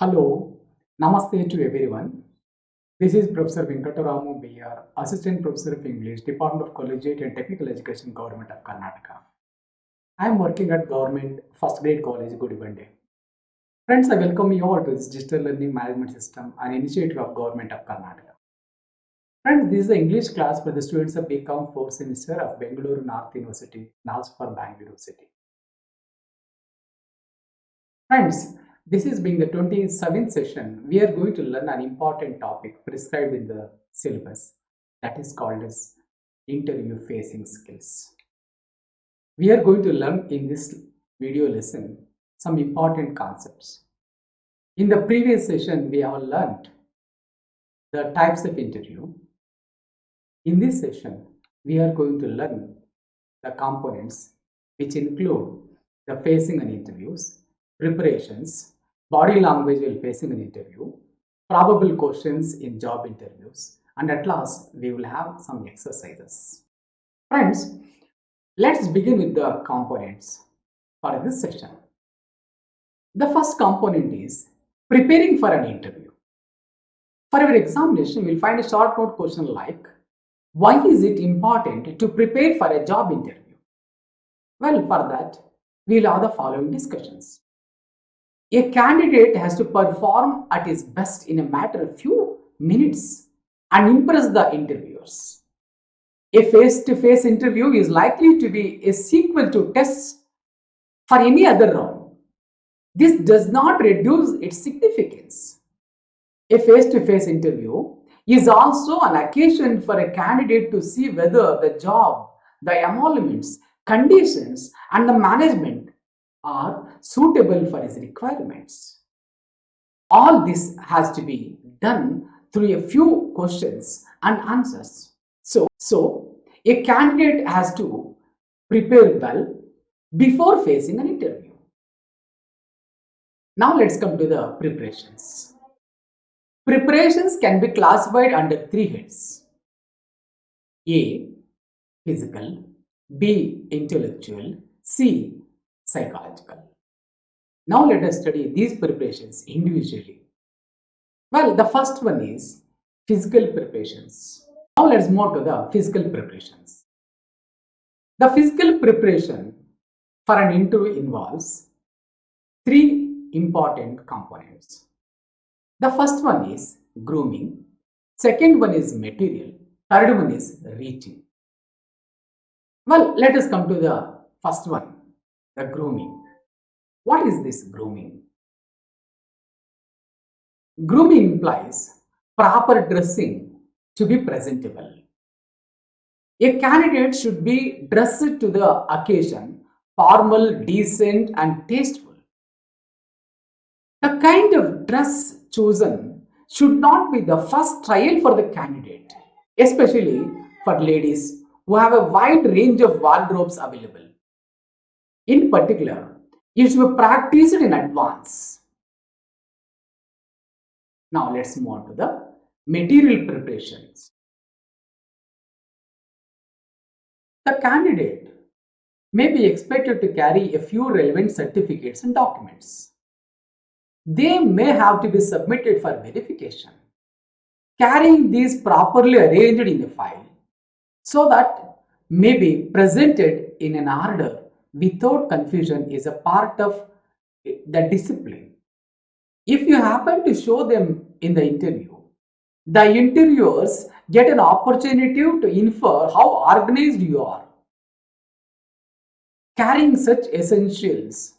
Hello, Namaste to everyone. This is Professor Venkataramu B.R., Assistant Professor of English, Department of Collegiate and Technical Education, Government of Karnataka. I am working at Government First Grade College, Gudibande. Friends, I welcome you all to this Digital Learning Management System, an initiative of Government of Karnataka. Friends, this is the English class for the students of BCom 4th semester of Bengaluru North University and also for Bangalore City. Friends, this is being the 27th session. We are going to learn an important topic prescribed in the syllabus that is called as interview facing skills. We are going to learn in this video lesson some important concepts. In the previous session, we have learned the types of interview. In this session, we are going to learn the components which include the facing an interviews, preparations, body language while facing an interview, probable questions in job interviews, and at last we will have some exercises. Friends, let's begin with the components for this session. The first component is preparing for an interview. For our examination, we will find a short note question like, why is it important to prepare for a job interview? Well, for that, we will have the following discussions. A candidate has to perform at his best in a matter of few minutes and impress the interviewers. A face-to-face interview is likely to be a sequel to tests for any other round. This does not reduce its significance. A face-to-face interview is also an occasion for a candidate to see whether the job, the emoluments, conditions, and the management are suitable for his requirements. All this has to be done through a few questions and answers. So a candidate has to prepare well before facing an interview. Now let's come to the preparations. Preparations can be classified under three heads. A, physical, B, intellectual, C, psychological. Now let us study these preparations individually. Well, the first one is physical preparations. Now let's move to the physical preparations. The physical preparation for an interview involves three important components. The first one is grooming, second one is material, third one is reaching. Well, let us come to the first one, the grooming. What is this grooming? Grooming implies proper dressing to be presentable. A candidate should be dressed to the occasion, formal, decent, and tasteful. The kind of dress chosen should not be the first trial for the candidate, especially for ladies who have a wide range of wardrobes available. In particular, it should be practiced in advance. Now let's move on to the material preparations. The candidate may be expected to carry a few relevant certificates and documents. They may have to be submitted for verification. Carrying these properly arranged in a file so that may be presented in an order without confusion is a part of the discipline. If you happen to show them in the interview, the interviewers get an opportunity to infer how organized you are. Carrying such essentials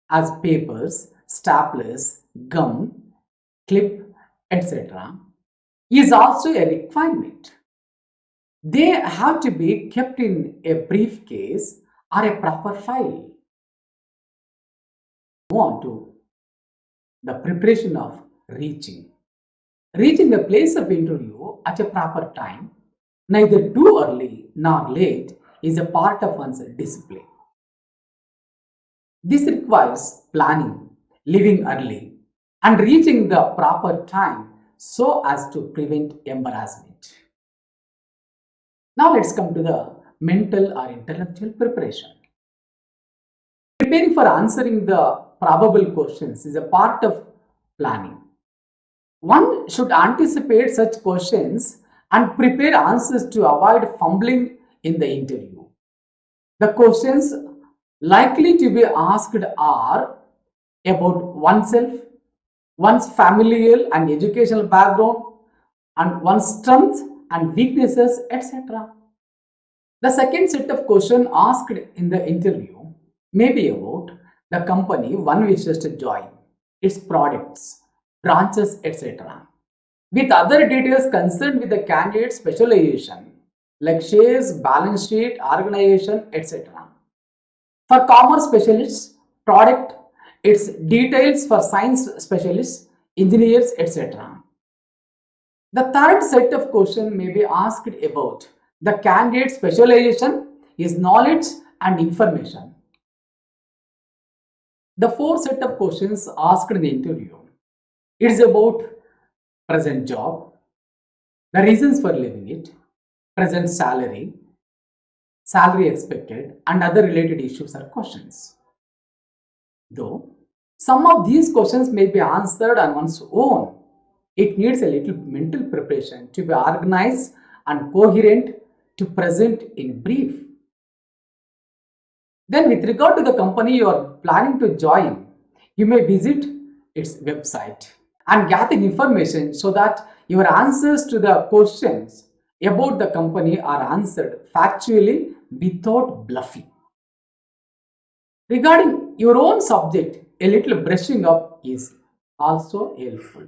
as papers, staplers, gum, clip, etc. is also a requirement. They have to be kept in a briefcase or a proper file. Move on to the preparation of reaching. Reaching the place of interview at a proper time, neither too early nor late, is a part of one's discipline. This requires planning, leaving early, and reaching the proper time so as to prevent embarrassment. Now let's come to the mental or intellectual preparation. Preparing for answering the probable questions is a part of planning. One should anticipate such questions and prepare answers to avoid fumbling in the interview. The questions likely to be asked are about oneself, one's familial and educational background, and one's strengths and weaknesses, etc. The second set of questions asked in the interview may be about the company one wishes to join, its products, branches, etc. With other details concerned with the candidate's specialization like shares, balance sheet, organization, etc. For commerce specialists, product, its details for science specialists, engineers, etc. The third set of questions may be asked about the candidate's specialization, his knowledge and information. The fourth set of questions asked in the interview, it is about present job, the reasons for leaving it, present salary, salary expected, and other related issues or questions. Though some of these questions may be answered on one's own, it needs a little mental preparation to be organized and coherent to present in brief. Then with regard to the company you are planning to join, you may visit its website and gather information so that your answers to the questions about the company are answered factually without bluffing. Regarding your own subject, a little brushing up is also helpful.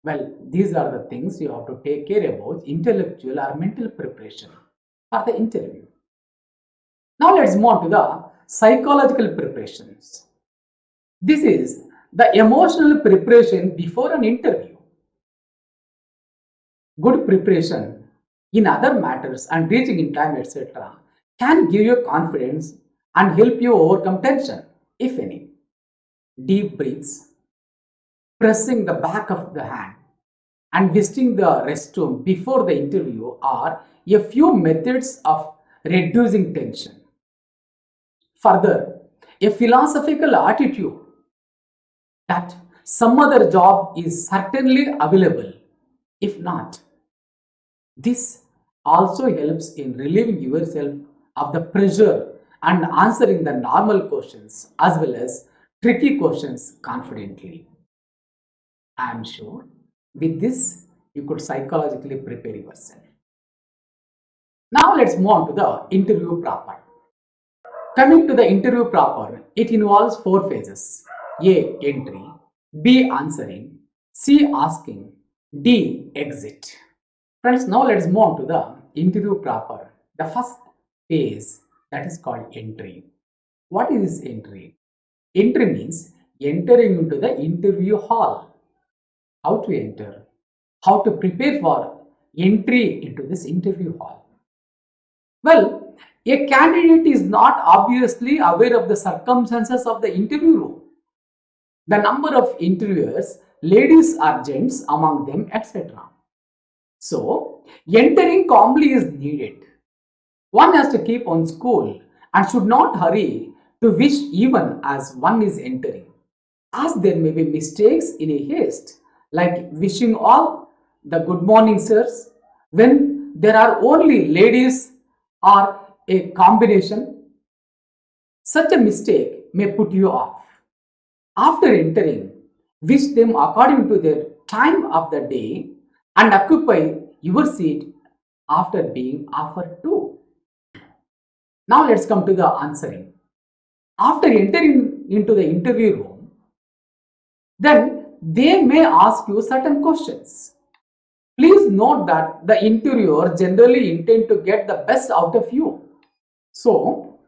Well, these are the things you have to take care about intellectual or mental preparation for the interview. Now let's move on to the psychological preparations. This is the emotional preparation before an interview. Good preparation in other matters and reaching in time, etc., can give you confidence and help you overcome tension, if any. Deep breaths, pressing the back of the hand, and visiting the restroom before the interview are a few methods of reducing tension. Further, a philosophical attitude that some other job is certainly available. If not, this also helps in relieving yourself of the pressure and answering the normal questions as well as tricky questions confidently. I am sure with this you could psychologically prepare yourself. Now let's move on to the interview proper. Coming to the interview proper, it involves four phases: A. Entry, B. Answering, C. Asking, D. Exit. Friends, now let's move on to the interview proper. The first phase, that is called entry. What is this entry? Entry means entering into the interview hall. How to enter? How to prepare for entry into this interview hall? Well, a candidate is not obviously aware of the circumstances of the interview room, the number of interviewers, ladies or gents among them, etc. So, entering calmly is needed. One has to keep on cool and should not hurry to wish even as one is entering, as there may be mistakes in a haste, like wishing all the good morning sirs when there are only ladies or a combination. Such a mistake may put you off. After entering, wish them according to their time of the day and occupy your seat after being offered to. Now let's come to the answering. After entering into the interview room, then they may ask you certain questions. Please note that the interviewer generally intend to get the best out of you. So,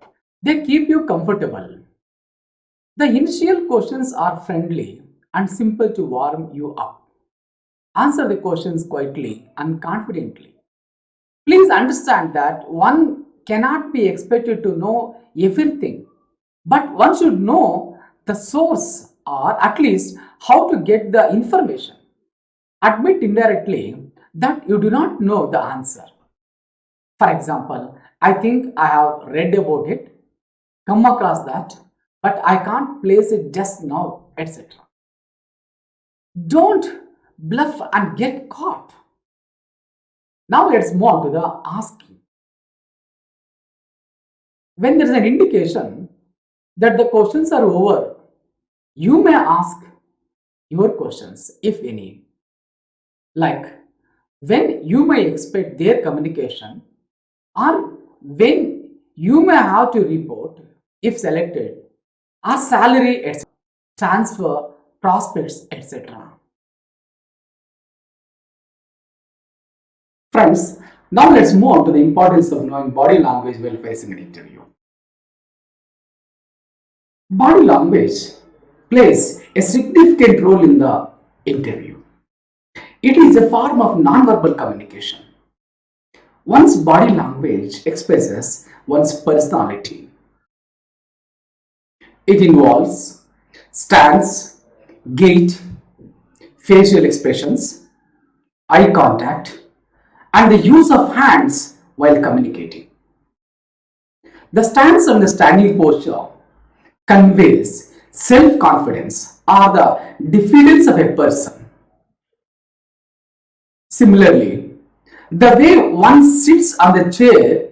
they keep you comfortable. The initial questions are friendly and simple to warm you up. Answer the questions quietly and confidently. Please understand that one cannot be expected to know everything, but one should know the source or at least how to get the information. Admit indirectly that you do not know the answer. For example, I think I have read about it, come across that, but I can't place it just now, etc. Don't bluff and get caught. Now let's move on to the asking. When there is an indication that the questions are over, you may ask your questions, if any, like when you may expect their communication, or when you may have to report, if selected, or salary, etc., transfer, prospects, etc. Friends, now let's move on to the importance of knowing body language while facing an interview. Body language plays a significant role in the interview. It is a form of non-verbal communication. One's body language expresses one's personality. It involves stance, gait, facial expressions, eye contact, and the use of hands while communicating. The stance and the standing posture conveys self-confidence or the diffidence of a person. Similarly, the way one sits on the chair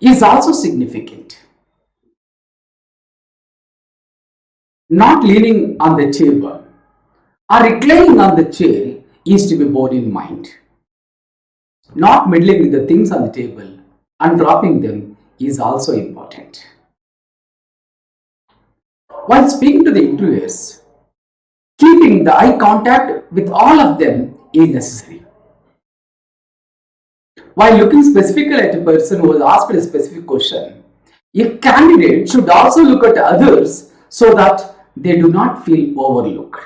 is also significant. Not leaning on the table or reclining on the chair is to be borne in mind. Not meddling with the things on the table and dropping them is also important. While speaking to the interviewers, keeping the eye contact with all of them is necessary. While looking specifically at a person who has asked a specific question, a candidate should also look at others so that they do not feel overlooked.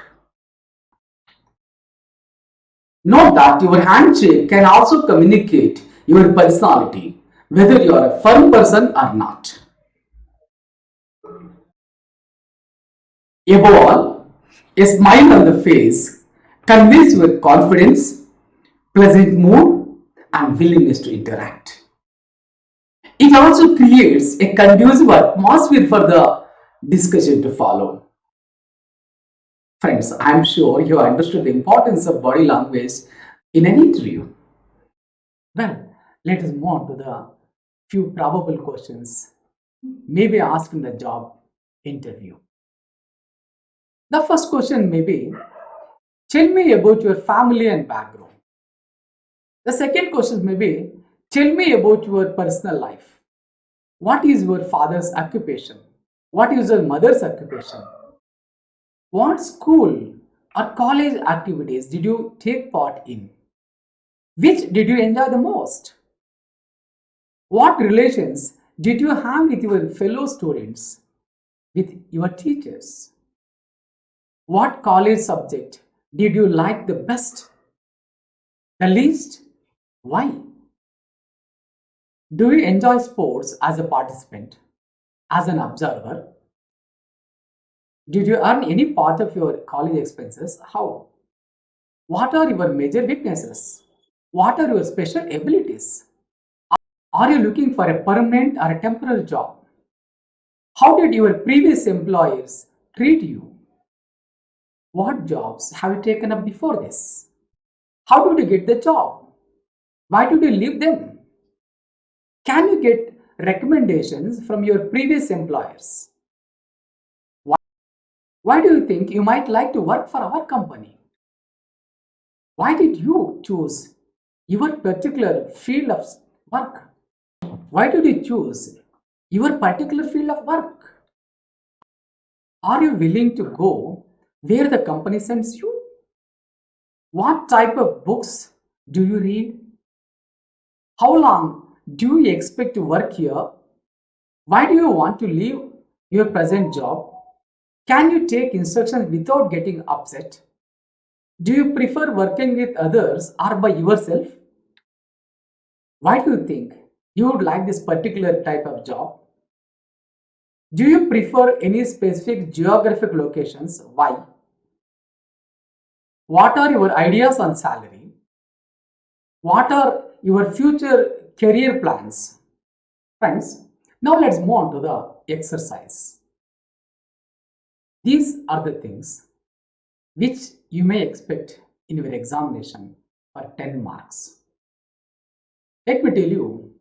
Note that your handshake can also communicate your personality, whether you are a firm person or not. Above all, a smile on the face conveys your confidence, pleasant mood, and willingness to interact. It also creates a conducive atmosphere for the discussion to follow. Friends, I am sure you understood the importance of body language in an interview. Well, let us move on to the few probable questions maybe asked in the job interview. The first question may be, tell me about your family and background. The second question may be, tell me about your personal life. What is your father's occupation? What is your mother's occupation? What school or college activities did you take part in? Which did you enjoy the most? What relations did you have with your fellow students, with your teachers? What college subject did you like the best, the least? Why? Do you enjoy sports as a participant, as an observer? Did you earn any part of your college expenses? How? What are your major weaknesses? What are your special abilities? Are you looking for a permanent or a temporary job? How did your previous employers treat you? What jobs have you taken up before this? How did you get the job? Why did you leave them? Can you get recommendations from your previous employers? Why do you think you might like to work for our company? Why did you choose your particular field of work? Why did you choose your particular field of work? Are you willing to go where the company sends you? What type of books do you read? How long do you expect to work here? Why do you want to leave your present job? Can you take instructions without getting upset? Do you prefer working with others or by yourself? Why do you think you would like this particular type of job? Do you prefer any specific geographic locations? Why? What are your ideas on salary? What are your future career plans? Friends, now let's move on to the exercise. These are the things which you may expect in your examination for 10 marks. Let me tell you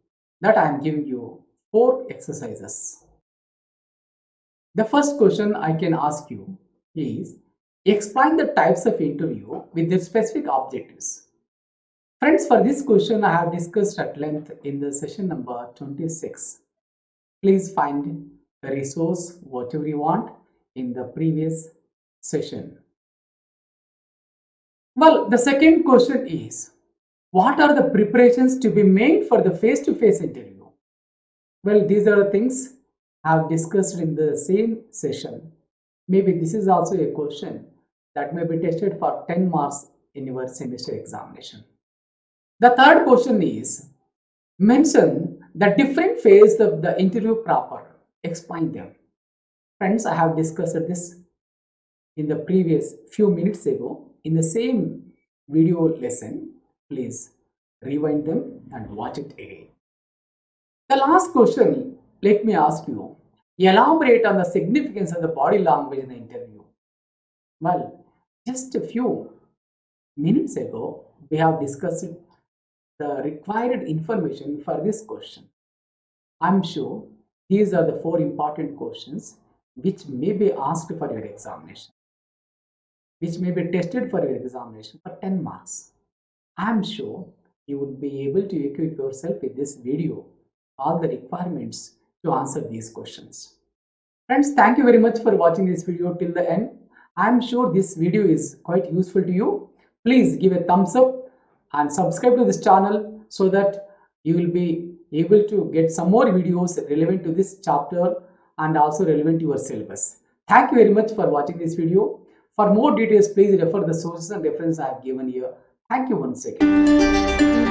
that I am giving you 4 exercises. The first question I can ask you is, explain the types of interview with their specific objectives. Friends, for this question I have discussed at length in the session number 26. Please find the resource whatever you want in the previous session. Well, the second question is, what are the preparations to be made for the face-to-face interview? Well, these are the things I have discussed in the same session. Maybe this is also a question that may be tested for 10 marks in your semester examination. The third question is, mention the different phases of the interview proper. Explain them. Friends, I have discussed this in the previous few minutes ago in the same video lesson. Please rewind them and watch it again. The last question, let me ask you, elaborate on the significance of the body language in the interview. Well, just a few minutes ago, we have discussed the required information for this question. I'm sure these are the 4 important questions which may be asked for your examination, which may be tested for your examination for 10 marks. I'm sure you would be able to equip yourself with this video, all the requirements to answer these questions. Friends, thank you very much for watching this video till the end. I'm sure this video is quite useful to you. Please give a thumbs up and subscribe to this channel so that you will be able to get some more videos relevant to this chapter and also relevant to your syllabus. Thank you very much for watching this video. For more details, please refer the sources and references I have given here. Thank you once again.